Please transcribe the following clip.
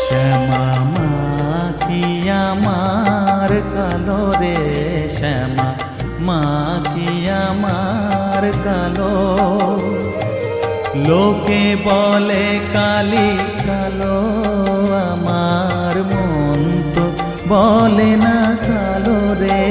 শ্যামা মা কি আমার কালো রে, শ্যামা মা কি আমার কালো। লোকে বলে কালি কালো, আমার মন তো বলে না কালো রে।